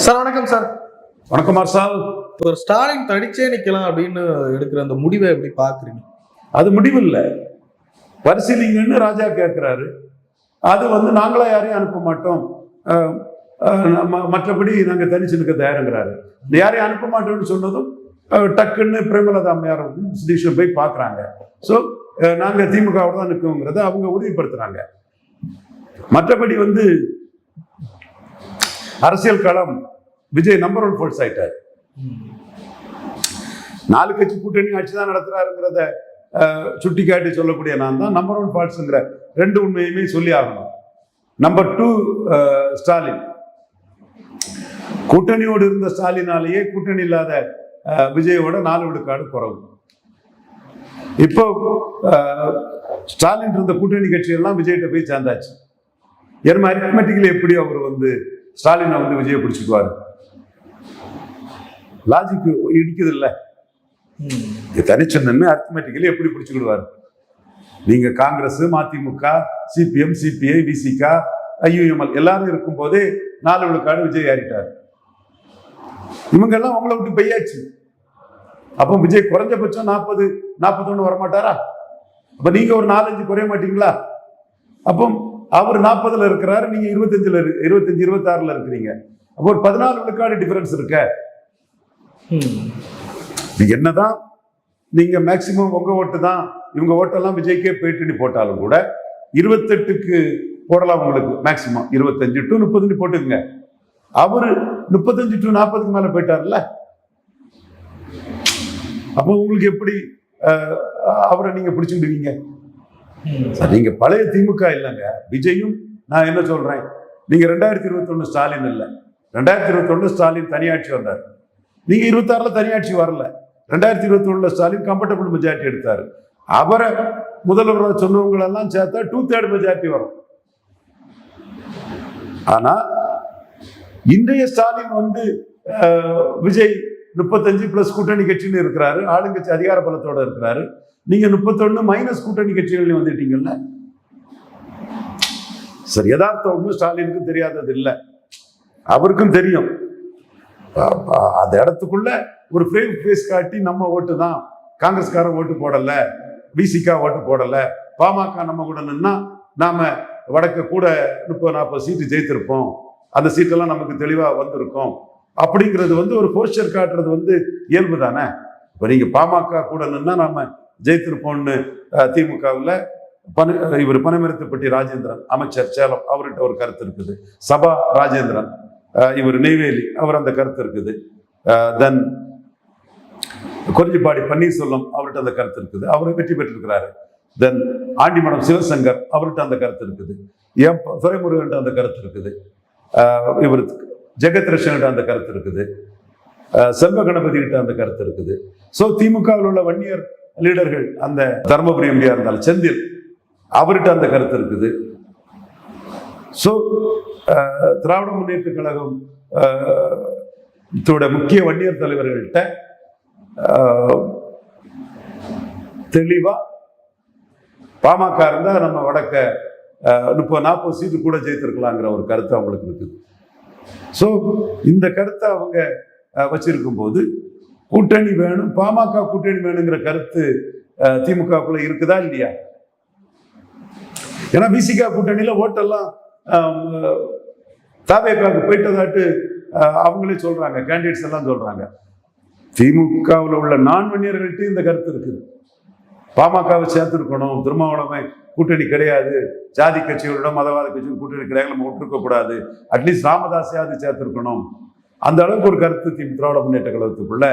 Sir வணக்கம் sir. வணக்கம் மார்சால். ஒரு ஸ்டாலின் தடிச்சே நிக்கலாம் அப்படின்னு எடுக்கிற அந்த முடிவை எப்படி பாக்குறீங்க? அது முடிவு இல்லை, பரிசீலிங்கன்னு ராஜா கேட்கிறாரு. அது நாங்களா யாரையும் அனுப்ப மாட்டோம், மற்றபடி நாங்கள் தனிச்சு நிற்க தயாருங்கிறாரு. யாரையும் அனுப்ப மாட்டோம்னு சொன்னதும் டக்குன்னு பிரேமலதா அம்மையார் சுதீஷன் போய் பார்க்குறாங்க. ஸோ நாங்கள் திமுகவோட தான் நிற்கோங்கிறத அவங்க உறுதிப்படுத்துறாங்க. மற்றபடி அரசியல் களம் விஜய் நம்பர் 1 ஃபோர்ஸ் ஆயிட்டார். 4 கட்சி கூட்டணி ஆட்சி தான் நடத்துறாருங்கிறத சுட்டி காட்டி சொல்லக்கூடிய நான் தான் நம்பர் 1 ஃபால்ஸ்ங்கிற 2 உண்மையுமே சொல்லி ஆகணும். நம்பர் 2 ஸ்டாலின். கூட்டணியோடு இருந்த ஸ்டாலினாலேயே கூட்டணி இல்லாத விஜயோட 4 விழுக்காடு குறவு. இப்போ ஸ்டாலின் இருந்த கூட்டணி கட்சியெல்லாம் விஜய்கிட்ட போய் சேர்ந்தாச்சு. ஏன்னா அரித்மெட்டிக்கலி எப்படி அவர் ஸ்டாலினை விஜயை பிடிச்சிக்குவாரு? லாஜிக் இடிக்குது இல்ல, தனிச்சொன்னு அரித்மெட்டிக்கலி எப்படி பிடிச்சுக்கிடுவாரு? நீங்க காங்கிரஸ், மதிமுக, சிபிஎம், சிபிஐ, விசிக, ஐயுஎம்எல் எல்லாரும் இருக்கும் போதே 4 விழுக்காடு விஜய் ஏறிட்டார். இவங்க எல்லாம் அவங்கள விட்டு பெய்யாச்சு. அப்போ விஜய் குறைஞ்சபட்சம் 40, 41 வரமாட்டாரா? அப்ப நீங்க ஒரு 4-5 குறைய மாட்டீங்களா? அப்போ அவர் 40ல் இருக்கிறாரு, நீங்க 25, 26ல் இருக்கிறீங்க. அப்போ ஒரு 14 விழுக்காடு டிஃபரன்ஸ் இருக்க. என்னதான் நீங்க மேக்சிமம் உங்க ஓட்டு தான், இவங்க ஓட்டெல்லாம் விஜய்க்கே போயிட்டு போட்டாலும் கூட 28க்கு போடலாம். உங்களுக்கு மேக்சிமம் 25 to 30 போட்டுக்குங்க. அவரு 35 to 40க்கு மேல போயிட்டார்ல. அப்போ உங்களுக்கு எப்படி அவரை நீங்க பிடிச்சுக்கிடுவீங்க? நீங்க பழைய திமுக இல்லைங்க. விஜயும் நான் என்ன சொல்றேன், நீங்க 2021 ஸ்டாலின் இல்லை. 2021 ஸ்டாலின் தனியாட்சி வந்தார். நீங்க 26ல தனியாட்சி வரல. 2021 ஸ்டாலின் கம்ஃபர்டபுள் மெஜாரிட்டி எடுத்தாரு. அவரை முதல்வர் சொன்னவங்களெல்லாம் சேர்த்தா 2/3 மெஜாரிட்டி வரும். ஆனா இன்றைய ஸ்டாலின் விஜய் 35 பிளஸ் கூட்டணி கட்சின்னு இருக்கிறாரு, ஆளுங்கட்சி அதிகார பலத்தோட இருக்கிறாரு. நீங்க 31 மைனஸ் கூட்டணி கட்சிகள் வந்துட்டீங்கல்ல. சரி, யதார்த்தம் ஒன்றும் ஸ்டாலினுக்கு தெரியாதது இல்லை, அவருக்கும் தெரியும். அந்த இடத்துக்குள்ள ஒரு ஃப்ரேம் ஃபேஸ் காட்டி நம்ம ஓட்டு தான், காங்கிரஸ்காரன் ஓட்டு போடல, விசிகா ஓட்டு போடல, பாமக நம்ம கூட நின்னா நாம வடக்க கூட 30-40 சீட்டு ஜெயித்திருப்போம், அந்த சீட்டெல்லாம் நமக்கு தெளிவா வந்திருக்கும் அப்படிங்கிறது ஒரு போஸ்டர் காட்டுறது இயல்பு தானே. இப்போ நீங்க பாமக கூட நின்னா நாம ஜெயித்திருப்போம்னு திமுகவில் இவர் பனைமரத்துப்பட்டி ராஜேந்திரன் அமைச்சர் சேலம், அவர்கிட்ட ஒரு கருத்து இருக்குது. சபா ராஜேந்திரன் இவர் நெய்வேலி, அவர் அந்த கருத்து இருக்குது. தென் குறிஞ்சிப்பாடி பன்னீர்செல்வம் அவர்கிட்ட அந்த கருத்து இருக்குது, அவர் வெற்றி பெற்றிருக்கிறாரு. தென் ஆண்டிமடம் சிவசங்கர் அவர்கிட்ட அந்த கருத்து இருக்குது. துரைமுருகன்ட்ட அந்த கருத்து இருக்குது. இவர் ஜெகத் ரஷன்கிட்ட அந்த கருத்து இருக்குது. செல்வ கணபதி கிட்ட அந்த கருத்து இருக்குது. ஸோ திமுகவில் உள்ள வன்னியர் லீடர்கள், அந்த தர்மபுரி எம்பியா இருந்தாலும் செந்தில், அவர்கிட்ட அந்த கருத்து இருக்குது. ஸோ திராவிட முன்னேற்ற கழகம் முக்கிய வன்னியர் தலைவர்கள்ட்ட தெளிவா பாமக இருந்தா நம்ம வடக்க 30-40 சீட்டு கூட ஜெயித்திருக்கலாங்கிற ஒரு கருத்து அவங்களுக்கு இருக்குது. ஸோ இந்த கருத்தை அவங்க வச்சிருக்கும் போது கூட்டணி வேணும், பாமக கூட்டணி வேணுங்கிற கருத்து திமுகக்குள்ள இருக்குதா இல்லையா? ஏன்னா விசிகா கூட்டணியில ஓட்டெல்லாம் தாவேக்காவுக்கு போயிட்டதாட்டு அவங்களே சொல்றாங்க, கேண்டிடேட்ஸ் எல்லாம் சொல்றாங்க. திமுகவில் உள்ள வன்னியர்கள்ட்ட இந்த கருத்து இருக்குது. பாமகவை சேர்த்துருக்கணும், திருமாவளமை கூட்டணி கிடையாது, ஜாதி கட்சிகளோட மதவாத கட்சிகள் கூட்டணி கிடையாது, நம்ம விட்டுருக்க கூடாது, அட்லீஸ்ட் ராமதாஸையாவது சேர்த்துருக்கணும், அந்த அளவுக்கு ஒரு கருத்து திராவிட முன்னேற்ற கழகத்துக்குள்ள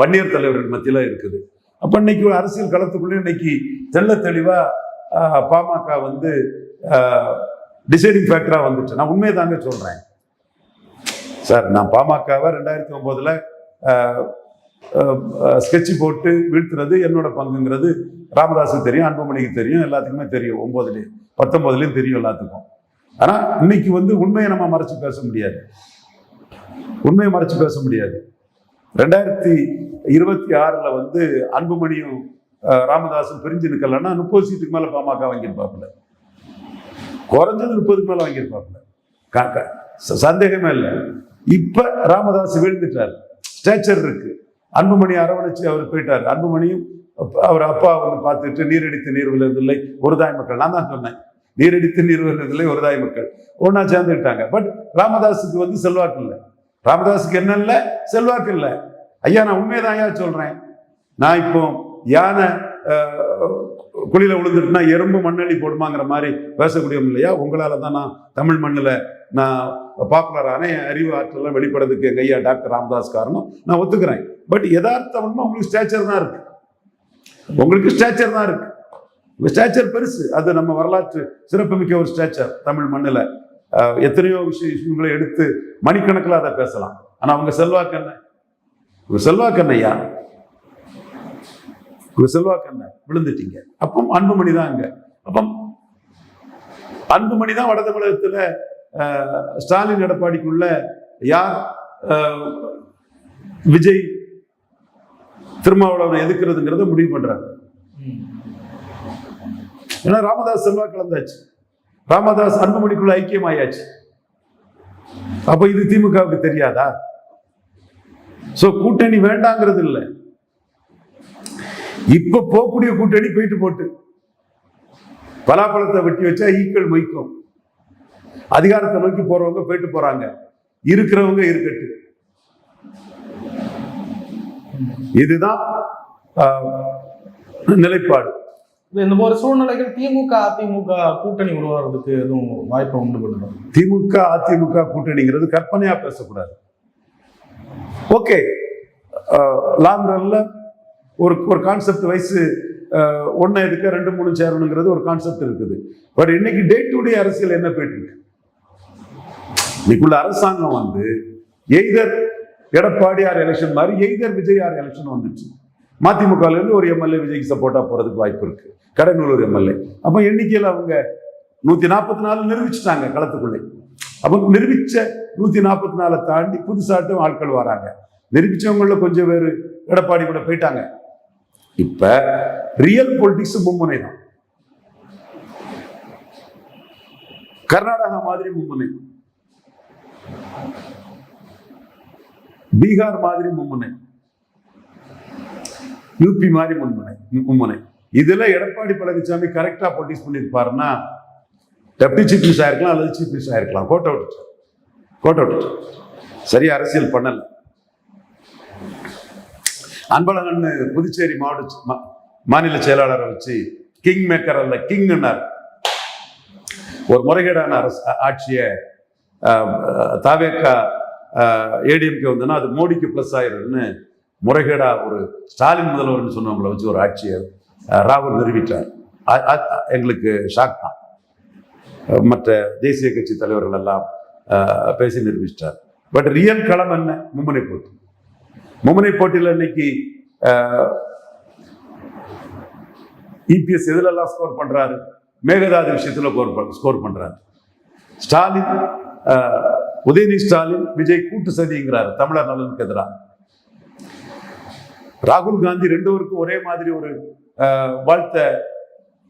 வன்னியர் தலைவர்கள் மத்தியில இருக்குது. அப்ப இன்னைக்கு அரசியல் களத்துக்குள்ள இன்னைக்கு தெள்ள தெளிவா பாமக டிசைடிங் ஃபேக்டரா வந்துச்சு. நான் உண்மையை தாங்க சொல்றேன் சார். நான் பாமகவை 2009ல் ஸ்கெட்சு போட்டு வீழ்த்துறது என்னோட பங்குங்கிறது ராமதாஸுக்கு தெரியும், அன்புமணிக்கு தெரியும், எல்லாத்துக்குமே தெரியும். 9லேயும் 19லேயும் தெரியும் எல்லாத்துக்கும். ஆனா இன்னைக்கு உண்மையை நம்ம மறைச்சு பேச முடியாது, உண்மையை மறைச்சு பேச முடியாது. 2026ல் அன்புமணியும் ராமதாஸும் பிரிஞ்சு நிற்கலன்னா 30 சீட்டுக்கு மேல பாமக வாங்கியிருப்பாப்புல, குறைஞ்சது 30க்கு மேல வாங்கியிருப்பாப்புல, சந்தேகமே இல்லை. இப்ப ராமதாஸ் வீழ்ந்துட்டார், ஸ்டேச்சர் இருக்கு. அன்புமணி அரவணைச்சு அவர் போயிட்டாரு. அன்புமணியும் அவர் அப்பா வந்து பார்த்துட்டு நீரடித்து நீர் விழுவதில்லை ஒரு தாய் மக்கள், நான் தான் சொன்னேன் நீரடித்து நீர் விழுவதில்லை ஒரு தாய் மக்கள் ஒன்னா சேர்ந்துட்டாங்க. பட் ராமதாஸுக்கு வந்து செல்வாக்கு இல்லை. ராமதாஸுக்கு என்ன இல்லை? செல்வாக்கு இல்லை. ஐயா நான் உண்மையதான் ஐயா சொல்றேன். நான் இப்போ யானை குழியில விழுந்துட்டுனா எறும்பு மண்ணள்ளி போடுமாங்கிற மாதிரி பேசக்கூடியவங்க இல்லையா? உங்களால தான் நான் தமிழ் மண்ணில் நான் பாப்புலரான என் அறிவு ஆற்றலாம் வெளிப்படுறதுக்கு எங்க ஐயா டாக்டர் ராமதாஸ் காரணம், நான் ஒத்துக்கிறேன். பட் யதார்த்தம் உங்களுக்கு ஸ்டேச்சர் தான் இருக்கு, உங்களுக்கு ஸ்டேச்சர் தான் இருக்கு. உங்க ஸ்டேச்சர் பெருசு, அது நம்ம வரலாற்று சிறப்புமிக்க ஒரு ஸ்டேச்சர். தமிழ் மண்ணில் எத்தனையோ விஷயங்களை எடுத்து மணிக்கணக்கில் அதை பேசலாம். ஆனா அவங்க செல்வாக்கு என்ன? உங்க செல்வாக்கு என்னையா? உங்க செல்வாக்கு என்ன? விழுந்துட்டீங்க. அப்போ அன்புமணி தான் அங்க. அப்போ அன்புமணி தான் வட தமிழகத்துல ஸ்டாலின் எடப்பாடிக்குள்ள யார் விஜய் திருமாவளவனை எதிர்க்கிறதுங்கிறத முடிவு பண்றாங்க. ஏன்னா ராமதாஸ் செல்வாக்கு கலந்தாச்சு, ராமதாஸ் அன்புமணிக்குள்ள ஐக்கியம் ஆயாச்சு. அப்ப இது திமுகவுக்கு தெரியாதா? சோ கூட்டணி வேண்டாங்கிறது இல்லை. இப்ப போகக்கூடிய கூட்டணி போயிட்டு போட்டு பலாப்பழத்தை வெட்டி வச்சா ஈக்கள் மொய்க்கும். அதிகாரத்தை நோக்கி போறவங்க போயிட்டு போறாங்க, இருக்கிறவங்க இருக்கட்டு. இதுதான் நிலைப்பாடு. இந்த ஒரு சூழ்நிலைகள் திமுக அதிமுக கூட்டணி உருவாகிறதுக்கு எதுவும் வாய்ப்பை உண்டு பண்ணும்? திமுக அதிமுக கூட்டணிங்கிறது கற்பனையா பேசக்கூடாது. ஓகே, லாங் ரன்ல ஒரு கான்செப்ட் வயசு ஒன்னு எடுக்க 2-3 சேரணுங்கிறது ஒரு கான்செப்ட் இருக்குது. பட் இன்னைக்கு டே டு டே அரசியல் என்ன போயிட்டு இருக்கு? இன்னைக்குள்ள அரசாங்கம் வந்து எய்தர் எடப்பாடியார் எலெக்ஷன் மாதிரி எய்தர் விஜயார் எலெக்ஷன் வந்துச்சு. மதிமுக இருந்து ஒரு எம்எல்ஏ விஜய்க்கு சப்போர்ட்டா போறதுக்கு வாய்ப்பு இருக்கு, கடலூர் எம்எல்ஏ. அப்ப எண்ணிக்கையில் அவங்க 144 நிரூபிச்சுட்டாங்க களத்துக்குள்ளே. அப்ப நிரூபிச்ச 144 தாண்டி புதுசாட்டும் ஆட்கள் வராங்க. நிரூபிச்சவங்கள கொஞ்சம் பேர் எடப்பாடி கூட போயிட்டாங்க. இப்ப ரியல் பொலிட்டிக்ஸ் மும்முனை தான். கர்நாடகா மாதிரி மும்முனை, பீகார் மாதிரி மும்முனை, யூபி மாதிரி மும்முனை. இதுல எடப்பாடி பழனிசாமி கரெக்டா பொலிட்டிக்ஸ் பண்ணிருப்பாருன்னா டெப்டி சீஃப் மினிஸ்டர் ஆயிருக்கலாம் அல்லது சீஃப் மினிஸ்டர் ஆயிருக்கலாம். கோட்டை விட்டுச்சு, சரியா அரசியல் பண்ணல. அன்பழகன் புதுச்சேரி மாநில செயலாளரை வச்சு கிங் மேக்கர் அல்ல கிங்னார். ஒரு முறைகேடான ஆட்சியை தாவேக்கா ஏடிஎம்கே வந்தோன்னா அது மோடிக்கு பிளஸ் ஆயிருன்னு முறைகேடா ஒரு ஸ்டாலின் முதல்வர்னு சொன்னவங்களை வச்சு ஒரு ஆட்சியை ராகுல் நிரூபித்தார். எங்களுக்கு ஷாக் தான். மற்ற தேசிய கட்சி தலைவர்கள் எல்லாம் பேசி நிரூபிச்சிட்டார். பட் ரியல் களம் என்ன? மும்முனை போட்டி. மும்முனை போட்டியில் இன்னைக்கு இபிஎஸ் எதுலெல்லாம் ஸ்கோர் பண்றாரு? மேகதாது விஷயத்துல ஸ்கோர் பண்றாரு. ஸ்டாலின் உதயநிதி ஸ்டாலின் விஜய் கூட்டு சதிங்கிறாரு தமிழர் நலனுக்கு எதிராக. ராகுல் காந்தி 2 பேருக்கும் ஒரே மாதிரி ஒரு வாழ்த்த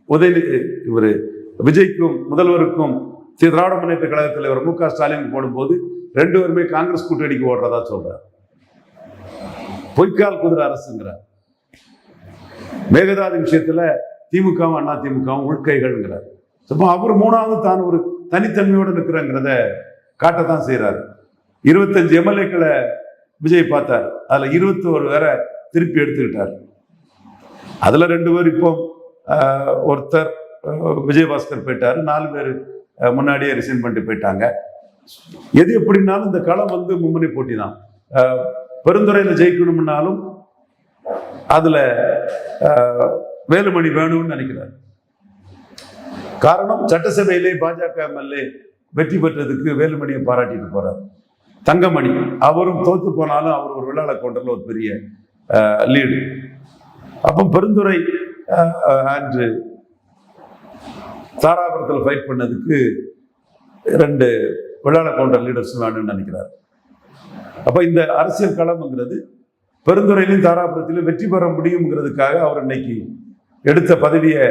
உதயநிதி இவர் விஜய்க்கும் முதல்வருக்கும் திராவிட முன்னேற்ற கழக தலைவர் மு க ஸ்டாலின் போடும்போது 2 பேருமே காங்கிரஸ் கூட்டணிக்கு ஓடுறதா சொல்றார். பொய்க்கால் குதிரை அரசுங்கிறார். மேகதாது விஷயத்துல திமுகவும் அண்ணா திமுகவும் உள்கைகள்ங்கிறார். அவர் 3வது தான் ஒரு தனித்தன்மையோடு இருக்கிறங்கிறத காட்டத்தான் செய்யறாரு. 25 எம்எல்ஏக்களை விஜய் பார்த்தார், அதுல 21 வேற திருப்பி எடுத்துக்கிட்டார். அதுல 2 பேர் இப்போ ஒருத்தர் விஜயபாஸ்கர் போயிட்டாரு, 4 பேர் முன்னாடியே ரிசைன் பண்ணிட்டு போயிட்டாங்க. எது எப்படின்னாலும் இந்த களம் வந்து மும்முனை போட்டி தான். பெருந்துறையில ஜெயிக்கணும்னாலும் அதுல வேலுமணி வேணும்னு நினைக்கிறார். காரணம் சட்டசபையிலே பாஜக எம்எல்ஏ வெற்றி பெற்றதுக்கு வேலுமணியை பாராட்டிட்டு போறார். தங்கமணி அவரும் தோத்து போனாலும் அவர் ஒரு விழால கவுண்டர்ல ஒரு பெரிய லீடு. அப்போ பெருந்துறை அன்று தாராபுரத்தில் ஃபைட் பண்ணதுக்கு 2 விழால கவுண்டர் லீடர்ஸ் வேணும்னு நினைக்கிறார். அப்ப இந்த அரசியல் களம்ங்கிறது பெருந்துறையிலும் தாராபுரத்திலும் வெற்றி பெற முடியுங்கிறதுக்காக அவர் இன்னைக்கு எடுத்த பதவியை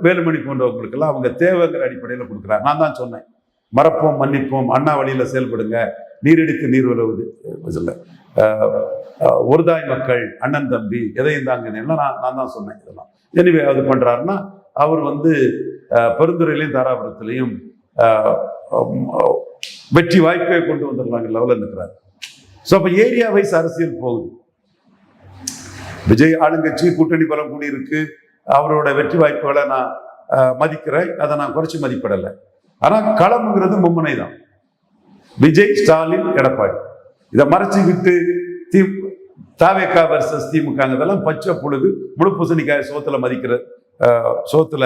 வேலுமணி போன்றவங்களுக்கெல்லாம் அவங்க தேவைங்கிற அடிப்படையில் கொடுக்குறாங்க. நான் தான் சொன்னேன், மறப்போம் மன்னிப்போம், அண்ணா வழியில செயல்படுங்க, நீரடித்து நீர் உழவுது இல்லை, ஒருதாய் மக்கள், அண்ணன் தம்பி, எதையும் தாங்க எல்லாம் நான் தான் சொன்னேன். இதெல்லாம் எனவே அது பண்றாருன்னா அவர் வந்து பெருந்துறையிலையும் தாராபுரத்திலையும் வெற்றி வாய்ப்பை கொண்டு வந்துடலாங்க லெவலில் இருக்கிறார். ஸோ அப்போ ஏரியா வைஸ் அரசியல் போகுது. விஜய் ஆளுங்கட்சி கூட்டணி பலம் கூடி இருக்கு, அவரோட வெற்றி வாய்ப்புகளை நான் மதிக்கிறேன், அதை நான் குறைச்சி மதிப்பிடலை. ஆனால் களம்ங்கிறது மும்முனை தான். விஜய், ஸ்டாலின், எடப்பாடி இதை மறைச்சிக்கிட்டு தாவேகா வர்சஸ் திமுகங்கிறதெல்லாம் பச்சை புழுகு, முழு பூசணிக்காய் சோத்துல சோத்துல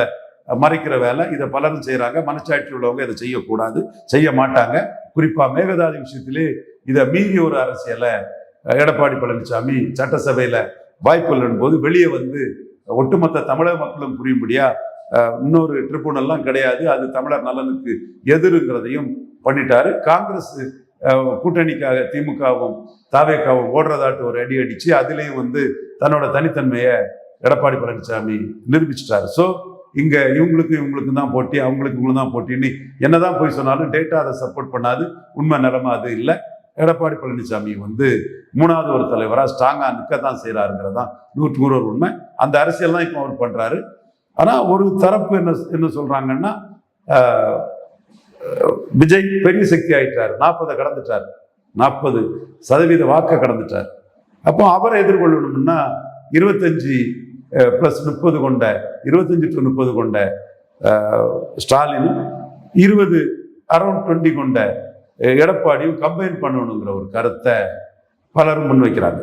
மறைக்கிற வேலை. இதை பலரும் செய்யறாங்க. மனச்சாட்சி உள்ளவங்க இதை செய்யக்கூடாது, செய்ய மாட்டாங்க. குறிப்பா மேகதாது விஷயத்திலே இதை மீறிய ஒரு அரசியலை எடப்பாடி பழனிசாமி சட்டசபையில வாய்ப்புகளின் போது வெளியே வந்து ஒட்டுமொத்த தமிழக மக்களும் புரியும்படியா இன்னொரு ட்ரிபுனல்லாம் கிடையாது, அது தமிழர் நலனுக்கு எதிர்ங்கிறதையும் பண்ணிட்டாரு. காங்கிரஸ் கூட்டணிக்காக திமுகவும் தாவேக்காவும் ஓடுறதாட்டு ஒரு அடி அடிச்சு அதுலேயும் வந்து தன்னோட தனித்தன்மையை எடப்பாடி பழனிசாமி நிரூபிச்சிட்டாரு. ஸோ இங்க இவங்களுக்கு தான் போட்டி, அவங்களுக்கு தான் போட்டின்னு என்னதான் போய் சொன்னாலும் டேட்டா அதை சப்போர்ட் பண்ணாது. உண்மை நிலைமை அது இல்லை. எடப்பாடி பழனிசாமி வந்து மூணாவது ஒரு தலைவராக ஸ்ட்ராங்காக நிற்கத்தான் செய்கிறாருங்கிறதான் 100% ஒரு உண்மை. அந்த அரசியல் தான் இப்போ அவர் பண்றாரு. ஆனால் ஒரு தரப்பு என்ன சொல்றாங்கன்னா, விஜய் பெரிய சக்தி ஆயிட்டார், 40 கடந்துட்டார், 40% வாக்கை கடந்துட்டார். அப்போ அவரை எதிர்கொள்ளணும்னா 25+30 கொண்ட 25-30 கொண்ட ஸ்டாலினும் 20 கொண்ட எடப்பாடியும் கம்பைன் பண்ணணுங்கிற ஒரு கருத்தை பலரும் முன்வைக்கிறாங்க.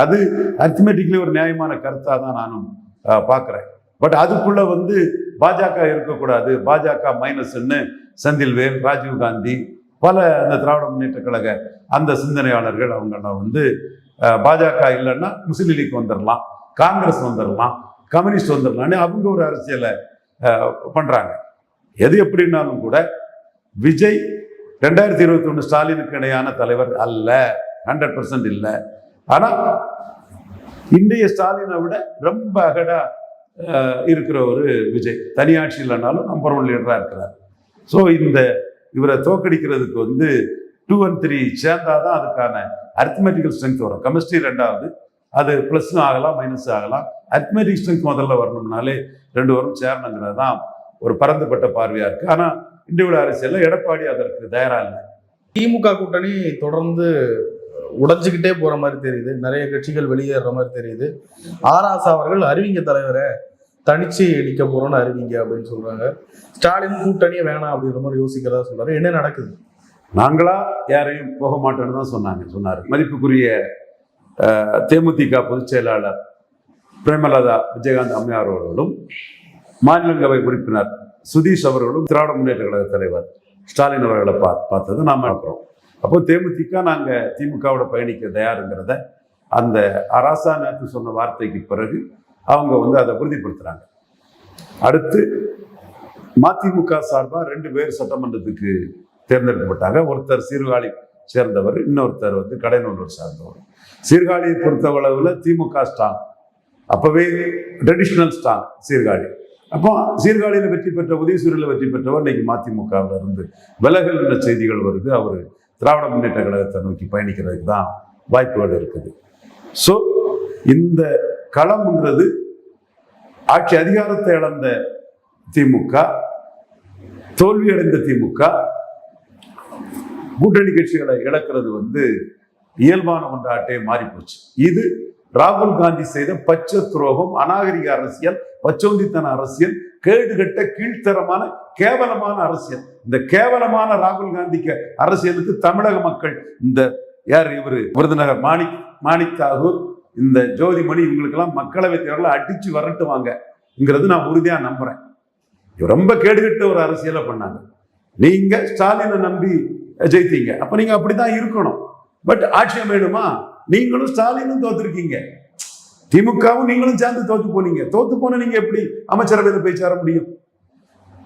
அது அரித்மெட்டிக்லி ஒரு நியாயமான கருத்தாக தான் நானும் பார்க்குறேன். பட் அதுக்குள்ள வந்து பாஜக இருக்கக்கூடாது, பாஜக மைனஸ்ன்னு செந்தில்வேல், ராஜீவ்காந்தி, பல அந்த திராவிட முன்னேற்ற கழக அந்த சிந்தனையாளர்கள் அவங்கெல்லாம் வந்து பாஜக இல்லைன்னா முஸ்லீம் லீக் வந்துடலாம், காங்கிரஸ் வந்துடலாம், கம்யூனிஸ்ட் வந்துடலான்னு அவங்க ஒரு அரசியலை பண்றாங்க. எது எப்படின்னாலும் கூட விஜய் 2021 ஸ்டாலினுக்கு இணையான தலைவர் அல்ல, 100% இல்லை. ஆனா இன்றைய ஸ்டாலினை விட ரொம்ப அகடா இருக்கிற ஒரு விஜய், தனியாட்சி இல்லைனாலும் நம்பர் 1 லீடரா இருக்கிறார். ஸோ இவரை தோக்கடிக்கிறதுக்கு வந்து 2 and 3 சேர்ந்தாதான் அதுக்கான அரித்மெட்டிக்கல் ஸ்ட்ரென்த் வரும். கெமிஸ்ட்ரி 2வது, அது ப்ளஸ்ஸும் ஆகலாம் மைனஸும் ஆகலாம். அரித்மெட்டிக் ஸ்ட்ரென்த் முதல்ல வரணும்னாலே 2 வரும் சேரணுங்கிறது தான் ஒரு பரந்துபட்ட பார்வையா இருக்கு. ஆனா இந்தியோட அரசியல் எடப்பாடி அதற்கு தயாரா இல்லை. திமுக கூட்டணி தொடர்ந்து உடைஞ்சுக்கிட்டே போற மாதிரி தெரியுது, நிறைய கட்சிகள் வெளியேற மாதிரி தெரியுது. ஆராசா அவர்கள் அறிவிங்க தலைவரை தனிச்சு நிக்க போறோம்னு அறிவிங்க அப்படின்னு சொல்றாங்க. ஸ்டாலின் கூட்டணியே வேணாம் அப்படிங்கிற மாதிரி யோசிக்கிறதா சொல்றாரு. என்ன நடக்குது? நாங்களா யாரையும் போக மாட்டோம்னு தான் சொன்னார். மதிப்புக்குரிய தேமுதிக பொதுச் செயலாளர் பிரேமலதா விஜயகாந்த் அம்மையார் அவர்களும், மாநிலங்களவை உறுப்பினர் சுதீஷ் அவர்களும், திராவிட முன்னேற்ற கழக தலைவர் ஸ்டாலின் அவர்களை பார்த்தது நாம பார்க்குறோம். அப்போ தேமுதிக நாங்கள் திமுகவோட பயணிக்க தயாருங்கிறத அந்த ஆராசா நேற்று சொன்ன வார்த்தைக்கு பிறகு அவங்க வந்து அதை உறுதிப்படுத்துறாங்க. அடுத்து மதிமுக சார்பாக 2 பேர் சட்டமன்றத்துக்கு தேர்ந்தெடுக்கப்பட்டாங்க. ஒருத்தர் சீர்காழி சேர்ந்தவர், இன்னொருத்தர் வந்து கடைநல்லூர் சார்ந்தவர். சீர்காழியை பொறுத்தளவில் திமுக ஸ்ட்ராங், அப்பவே ட்ரெடிஷ்னல் ஸ்ட்ராங் சீர்காழி. அப்போ சீர்காழியில் வெற்றி பெற்ற, உதயசூரில் வெற்றி பெற்றவர் இன்னைக்கு மதிமுகவில் இருந்து விலகல் என்ற செய்திகள் வருது. அவர் திராவிட முன்னேற்ற கழகத்தை நோக்கி பயணிக்கிறதுக்கு தான் வாய்ப்புகள் இருக்குது. ஸோ இந்த களம்ங்கிறது ஆட்சி அதிகாரத்தை இழந்த திமுக, தோல்வியடைந்த திமுக, கூட்டணி கட்சிகளை இழக்கிறது வந்து இயல்பான ஒன்றாட்டே மாறி போச்சு. இது ராகுல் காந்தி செய்த பச்சை துரோகம், அநாகரிக அரசியல், பச்சோந்தித்தன அரசியல், கேடுகட்ட கீழ்த்தரமான கேவலமான அரசியல். இந்த கேவலமான ராகுல் காந்திக்கு அரசியலுக்கு தமிழக மக்கள், இந்த யார் இவரு விருதுநகர் மாணிக் தாகூர், இந்த ஜோதிமணி, இவங்களுக்கெல்லாம் மக்களவை தேர்தலில் அடிச்சு வரட்டுவாங்கிறது நான் உறுதியா நம்புறேன். ரொம்ப கேடுகட்ட ஒரு அரசியலை பண்ணாங்க. நீங்க ஸ்டாலினை நம்பி ஜெயித்தீங்க, அப்ப நீங்க அப்படிதான் இருக்கணும். பட் ஆட்சியம் வேணுமா? நீங்களும் ஸ்டாலினும் தோத்துருக்கீங்க, திமுகவும் நீங்களும் சேர்ந்து தோத்து போனீங்க. தோத்து போன நீங்க எப்படி அமைச்சரவையில் போய் சேர முடியும்?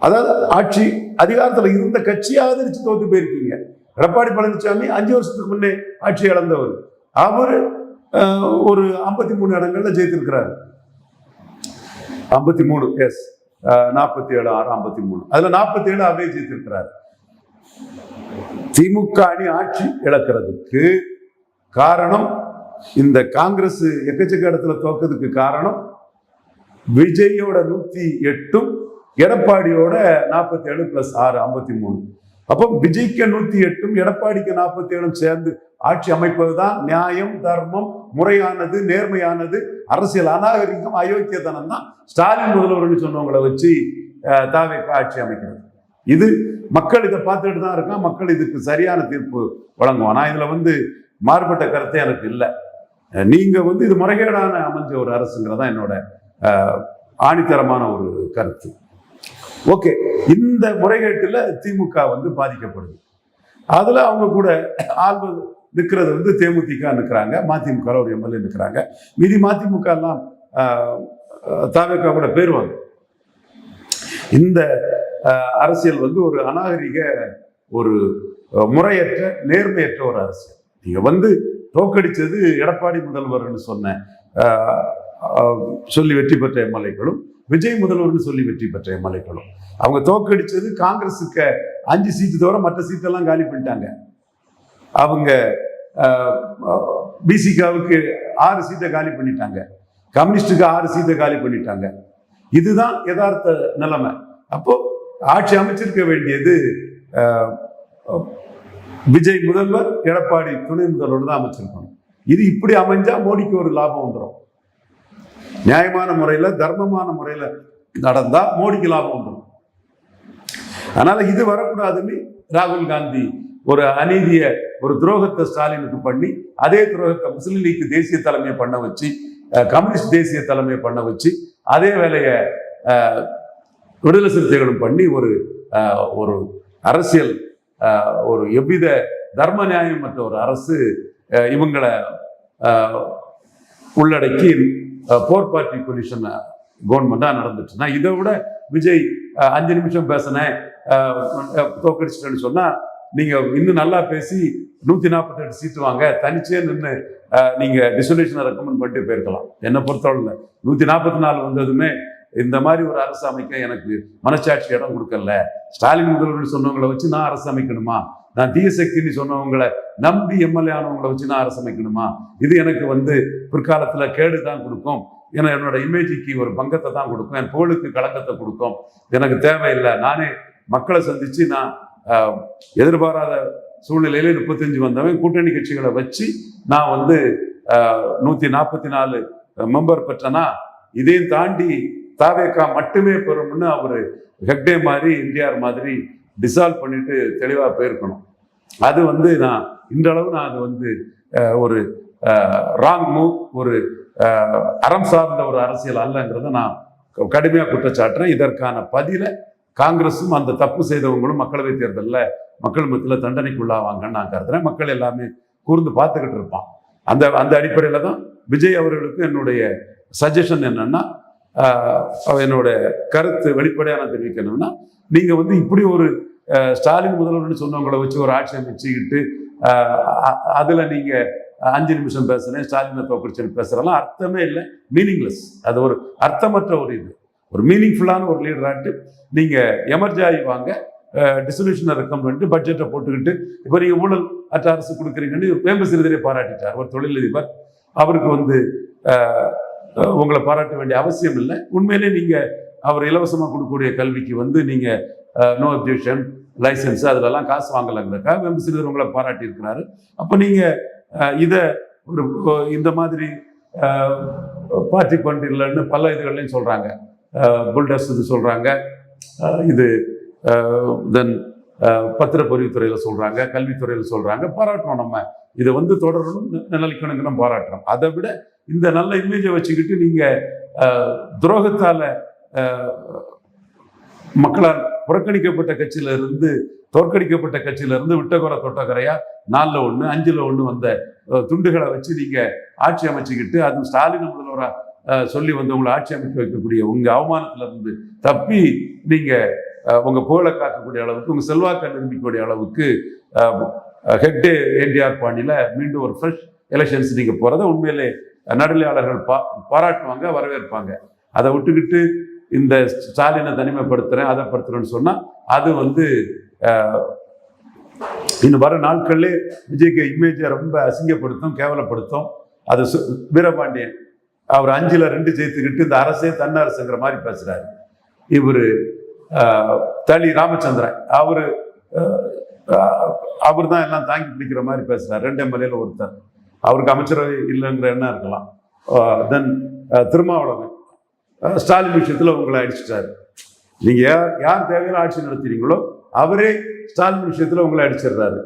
அதாவது ஆட்சி அதிகாரத்துல இருந்த கட்சியை ஆதரிச்சு தோத்து போயிருக்கீங்க. எடப்பாடி பழனிசாமி 5 வருஷத்துக்கு முன்னே ஆட்சி இழந்தவர். அவர் ஒரு 53 இடங்கள்ல ஜெயித்திருக்கிறார். 53, எஸ், 47, 6, 53, அதுல 47 அவரே ஜெயித்திருக்கிறார். திமுக அணி ஆட்சி இழக்கிறதுக்கு காரணம், இந்த காங்கிரஸ் எக்கச்சக்க இடத்துல தோக்கிறதுக்கு காரணம் விஜயோட 108 எடப்பாடியோட 47 + 6 53. அப்போ விஜய்க்கு 108 எடப்பாடிக்கு 47 சேர்ந்து ஆட்சி அமைப்பதுதான் நியாயம், தர்மம், முறையானது, நேர்மையானது. அரசியல் அநாகரிகம், அயோக்கியத்தனம் தான் ஸ்டாலின் முதல்வர்னு சொன்னவங்களை வச்சு தாவேக ஆட்சி அமைக்கிறது. இது மக்கள் இதை பார்த்துட்டு தான் இருக்கான். மக்கள் இதுக்கு சரியான தீர்ப்பு வழங்குவான். நான் இதுல மாறுபட்ட கருத்தே எனக்கு இல்லை. நீங்க இது முறைகேடான அமைஞ்ச ஒரு அரசுங்கிறதா என்னோட ஆணித்தரமான ஒரு கருத்து. ஓகே, இந்த முறைகேட்டில் திமுக பாதிக்கப்படுது. அதுல அவங்க கூட ஆள்வது நிற்கிறது தேமுதிக நிற்கிறாங்க, மதிமுக ஒரு எம்எல்ஏ நிற்கிறாங்க. மீதி மதிமுக எல்லாம் தாவேகா கூட பேருவாங்க. இந்த அரசியல் ஒரு அநாகரிக, ஒரு முறையற்ற, நேர்மையற்ற ஒரு அரசியல். நீங்க தோக்கடிச்சது எடப்பாடி முதல்வர்னு சொல்லி வெற்றி பெற்ற எம்எல்ஏக்களும், விஜய் முதல்வர்னு சொல்லி வெற்றி பெற்ற எம்எல்ஏக்களும். அவங்க தோக்கடிச்சது காங்கிரஸுக்கு 5 சீட்டு தவிர மற்ற சீட்டெல்லாம் காலி பண்ணிட்டாங்க. அவங்க பிசிகாவுக்கு 6 சீட்டை காலி பண்ணிட்டாங்க, கம்யூனிஸ்டுக்கு 6 சீட்டை காலி பண்ணிட்டாங்க. இதுதான் யதார்த்த நிலைமை. அப்போ ஆட்சி அமைச்சிருக்க வேண்டியது விஜய் முதல்வர், எடப்பாடி துணை முதல்வர் தான் அமைச்சிருக்கணும். இது இப்படி அமைஞ்சா மோடிக்கு ஒரு லாபம் வந்துடும். நியாயமான முறையில, தர்மமான முறையில நடந்தா மோடிக்கு லாபம் வந்துடும். அதனால இது வரக்கூடாதுன்னு ராகுல் காந்தி ஒரு அநீதிய, ஒரு துரோகத்தை ஸ்டாலினுக்கு பண்ணி, அதே துரோகத்தை முஸ்லிம் லீக் தேசிய தலைமையை பண்ண வச்சு, கம்யூனிஸ்ட் தேசிய தலைமையை பண்ண வச்சு, அதே வேலையை விடுதலை சிறுத்தைகளும் பண்ணி ஒரு அரசியல், ஒரு எவ்வித தர்ம நியாயம் மற்ற ஒரு அரசு இவங்களை உள்ளடக்கி போர் பார்ட்டி பொசிஷன் கவர்மெண்டா நடந்துச்சுன்னா, இதை விட விஜய் 5 நிமிஷம் பேசினேன் தோக்கடிச்சிட்டேன்னு சொன்னா, நீங்க இன்னும் நல்லா பேசி 148 சீட்டு வாங்க, தனிச்சே நின்று நீங்க டிசொல்யூஷனை ரெக்கமெண்ட் பண்ணிட்டு போயிருக்கலாம். என்னை பொறுத்தவரை 144 வந்ததுமே இந்த மாதிரி ஒரு அரசு அமைக்க எனக்கு மனசாட்சி இடம் கொடுக்கல. ஸ்டாலின் முதல்வர் சொன்னவங்களை வச்சு நான் அரசு அமைக்கணுமா? நான் தீய சக்தின்னு சொன்னவங்களை நம்பி எம்எல்ஏ ஆனவங்களை வச்சு நான் அரசு அமைக்கணுமா? இது எனக்கு பிற்காலத்துல கேடு தான் கொடுக்கும். ஏன்னா என்னோட இமேஜுக்கு ஒரு பங்கத்தை தான் கொடுக்கும், என் புகழுக்கு களங்கத்தை கொடுக்கும். எனக்கு தேவையில்லை. நானே மக்களை சந்திச்சு, நான் எதிர்பாராத சூழ்நிலையில 35 வந்தவன் கூட்டணி கட்சிகளை வச்சு நான் 144 மெம்பர் பெற்றனா, இதையும் தாண்டி தாவேகா மட்டுமே பெறும்னு அவரு ஹெக்டே மாதிரி, என்டிஆர் மாதிரி டிசால்வ் பண்ணிட்டு தெளிவா போயிருக்கணும். அது நான் இன்றளவு நான் அது ஒரு ராங் மூவ், ஒரு அறம் சார்ந்த ஒரு அரசியல் அல்லங்கிறத நான் கடுமையா குற்றச்சாட்டுறேன். இதற்கான பதில காங்கிரஸும் அந்த தப்பு செய்தவங்களும் மக்களவை தேர்தலில் மக்கள் மத்தியில் தண்டனைக்குள்ளாவாங்கன்னு நான் கருதுறேன். மக்கள் எல்லாமே கூர்ந்து பார்த்துக்கிட்டு இருப்பான். அந்த அடிப்படையில தான் விஜய் அவர்களுக்கு என்னுடைய சஜஷன் என்னன்னா, என்னோட கருத்து வெளிப்படையான தெரிவிக்கணும்னா, நீங்க இப்படி ஒரு ஸ்டாலின் முதல்வர்னு சொன்னவங்களை வச்சு ஒரு ஆட்சி அமைச்சுக்கிட்டு அதுல நீங்க 5 நிமிஷம் பேசுறேன், ஸ்டாலினை தோக்கடிச்சுன்னு பேசுறலாம் அர்த்தமே இல்லை, மீனிங்லெஸ். அது ஒரு அர்த்தமற்ற ஒரு மீனிங்ஃபுல்லான ஒரு லீடராட்டு நீங்க எமர்ஜாயி வாங்க, டிசொல்யூஷனை ரெக்கமெண்ட் பண்ணிட்டு பட்ஜெட்டை போட்டுக்கிட்டு இப்போ நீங்க ஊழல் அற்ற அரசு கொடுக்குறீங்கன்னு வேம்பு சிறிதரை பாராட்டிட்டார் ஒரு தொழிலதிபர். அவருக்கு உங்களை பாராட்ட வேண்டிய அவசியம் இல்லை. உண்மையிலே நீங்க அவர் இலவசமாக கொடுக்கக்கூடிய கல்விக்கு நீங்க நோ அப்ஜெக்ஷன், லைசன்ஸ் அதிலெல்லாம் காசு வாங்கலைங்கிறக்காக வேம்பு சிறிதர் உங்களை பாராட்டி இருக்கிறாரு. அப்போ நீங்க இதை இந்த மாதிரி பார்ட்டி பண்ணிடலன்னு பல இதுகள்லையும் சொல்றாங்க. புல்டர்ஸ் இது சொல்றாங்க, இது தென் பத்திரப்பதிவுத்துறையில் சொல்றாங்க, கல்வித்துறையில் சொல்றாங்க. பாராட்டணும், நம்ம இதை தொடரணும், நிலைக்கணுங்கிற பாராட்டுறோம். அதை விட இந்த நல்ல இமேஜை வச்சுக்கிட்டு நீங்க துரோகத்தால மக்களால் புறக்கணிக்கப்பட்ட கட்சியில இருந்து, தோற்கடிக்கப்பட்ட கட்சியில இருந்து விட்டகுறை தொட்டகரையா 4ல் 1 5ல் 1 வந்த துண்டுகளை வச்சு நீங்க ஆட்சி அமைச்சுக்கிட்டு, அது ஸ்டாலின் முதல்வரா சொல்லி வந்தவங்களை ஆட்சி அமைக்க வைக்கக்கூடிய உங்க அவமானத்துல இருந்து தப்பி நீங்க உங்க புகழை காக்கக்கூடிய அளவுக்கு, உங்க செல்வாக்கை நிரூபிக்கக்கூடிய அளவுக்கு ஹெக்டே என்டிஆர் பாணியில மீண்டும் ஒரு ஃப்ரெஷ் எலெக்ஷன்ஸ் நீங்க போறத உண்மையிலே நடுநிலையாளர்கள் பாராட்டுவாங்க, வரவேற்பாங்க. அதை விட்டுக்கிட்டு இந்த ஸ்டாலினை தனிமைப்படுத்துறேன், அதை படுத்துறேன்னு சொன்னா அது இன்னும் வர நாட்கள்லே விஜய்க்கு இமேஜை ரொம்ப அசிங்கப்படுத்தும், கேவலப்படுத்தும். அது வீரபாண்டியன் அவர் 5ல் 2 ஜெயித்துக்கிட்டு இந்த அரசே தன்னரசுங்கிற மாதிரி பேசுறாரு. இவர் தளி ராமச்சந்திரன் அவர் தான் எல்லாம் தாங்கி பிடிக்கிற மாதிரி பேசுறாரு. 2 எம்எல்ஏல ஒருத்தர், அவருக்கு அமைச்சரவை இல்லைங்கிற எண்ணம் இருக்கலாம். தென் திருமாவளவன் ஸ்டாலின் விஷயத்துல உங்களை அடிச்சிட்டாரு. நீங்க யார் தேவையான ஆட்சி நடத்துறீங்களோ அவரே ஸ்டாலின் விஷயத்துல உங்களை அடிச்சிடுறாரு.